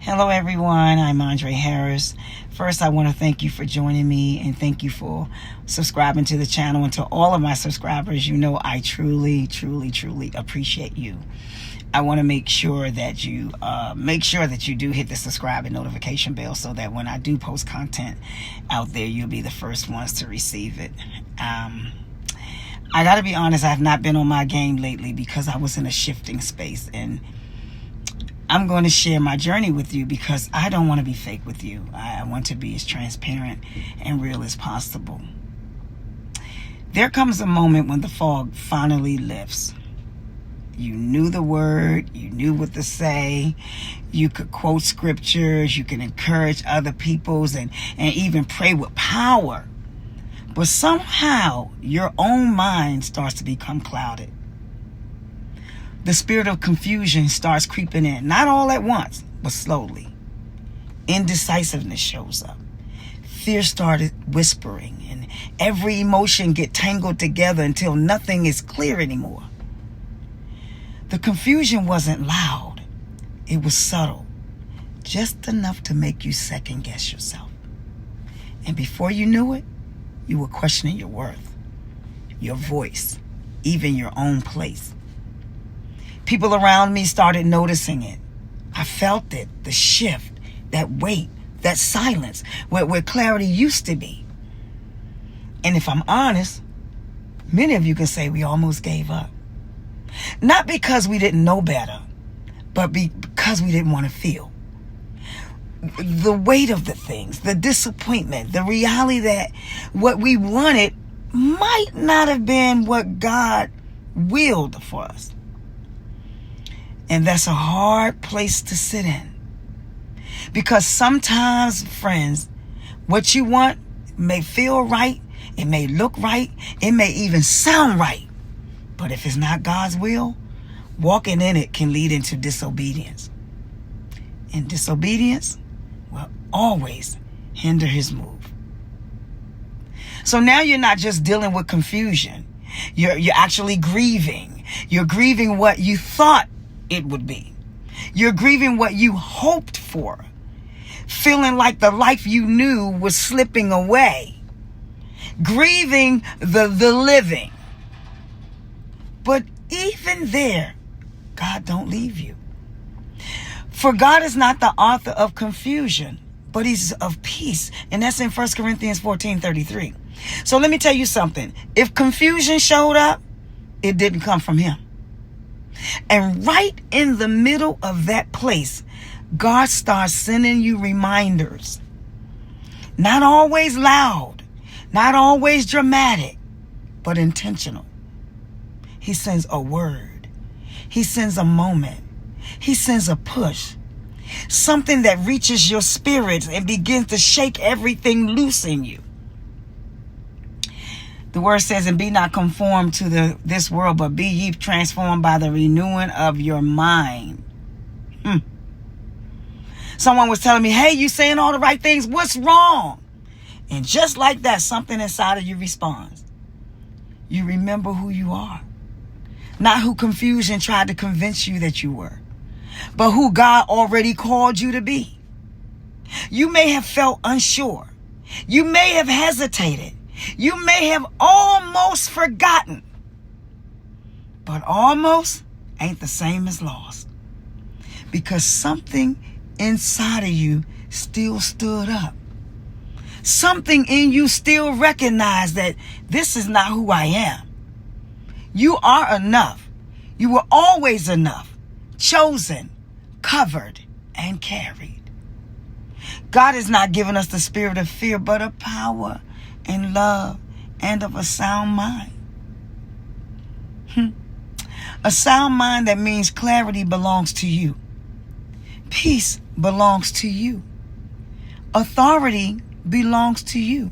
Hello everyone, I'm Andree Harris. First, I want to thank you for joining me and thank you for subscribing to the channel. And to all of my subscribers, you know I truly appreciate you. I want to make sure that you do hit the subscribe and notification bell so that when I do post content out there, you'll be the first ones to receive it. I got to be honest, I have not been on my game lately because I was in a shifting space, and I'm going to share my journey with you because I don't want to be fake with you. I want to be as transparent and real as possible. There comes a moment when the fog finally lifts. You knew the word, you knew what to say, you could quote scriptures, you can encourage other peoples and even pray with power. But somehow your own mind starts to become clouded. The spirit of confusion starts creeping in, not all at once, but slowly. Indecisiveness shows up. Fear started whispering, and every emotion get tangled together until nothing is clear anymore. The confusion wasn't loud. It was subtle, just enough to make you second guess yourself. And before you knew it, you were questioning your worth, your voice, even your own place. People around me started noticing it. I felt it, the shift, that weight, that silence, where clarity used to be. And if I'm honest, many of you can say we almost gave up. Not because we didn't know better, but because we didn't want to feel the weight of the things, the disappointment, the reality that what we wanted might not have been what God willed for us. And that's a hard place to sit in. Because sometimes, friends, what you want may feel right, it may look right, it may even sound right. But if it's not God's will, walking in it can lead into disobedience. And disobedience will always hinder his move. So now you're not just dealing with confusion. You're actually grieving. You're grieving what you thought it would be. You're grieving what you hoped for. Feeling like the life you knew was slipping away. Grieving the living. But even there, God don't leave you. For God is not the author of confusion, but he's of peace. And that's in 1 Corinthians 14:33. So let me tell you something. If confusion showed up, it didn't come from him. And right in the middle of that place, God starts sending you reminders. Not always loud, not always dramatic, but intentional. He sends a word. He sends a moment. He sends a push. Something that reaches your spirit and begins to shake everything loose in you. The word says, and be not conformed to this world, but be ye transformed by the renewing of your mind. Someone was telling me, hey, you saying all the right things. What's wrong? And just like that, something inside of you responds. You remember who you are. Not who confusion tried to convince you that you were, but who God already called you to be. You may have felt unsure. You may have hesitated. You may have almost forgotten. But almost ain't the same as lost. Because something inside of you still stood up. Something in you still recognized that this is not who I am. You are enough. You were always enough. Chosen, covered, and carried. God has not given us the spirit of fear, but of power and love and of a sound mind. A sound mind that means clarity belongs to you. Peace belongs to you. Authority belongs to you.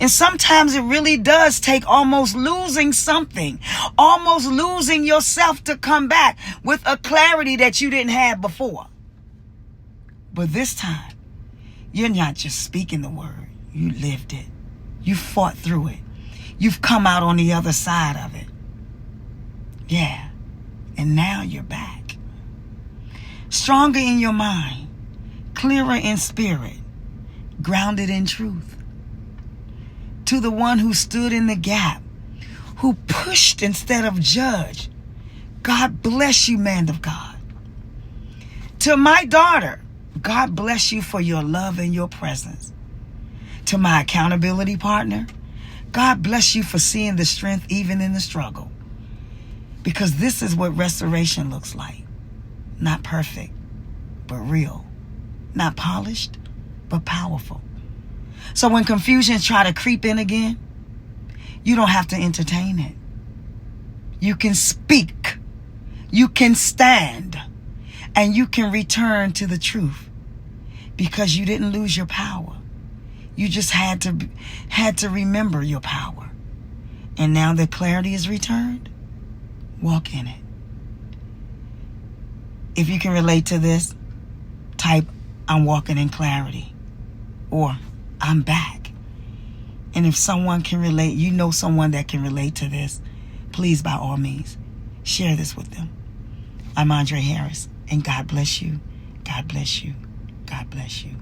And sometimes it really does take almost losing something, almost losing yourself to come back with a clarity that you didn't have before. But this time, you're not just speaking the word. You lived it. You fought through it. You've come out on the other side of it. Yeah. And now you're back. stronger in your mind, clearer in spirit, grounded in truth. To the one who stood in the gap, who pushed instead of judged, God bless you, man of God. To my daughter, God bless you for your love and your presence. To my accountability partner, God bless you for seeing the strength even in the struggle. Because this is what restoration looks like. Not perfect, but real. Not polished, but powerful. So when confusion try to creep in again, you don't have to entertain it. You can speak. You can stand. And you can return to the truth. Because you didn't lose your power. You just had to remember your power. And now that clarity is returned, walk in it. If you can relate to this, type, I'm walking in clarity. Or, I'm back. And if someone can relate, you know someone that can relate to this, please, by all means, share this with them. I'm Andree Harris, and God bless you. God bless you. God bless you.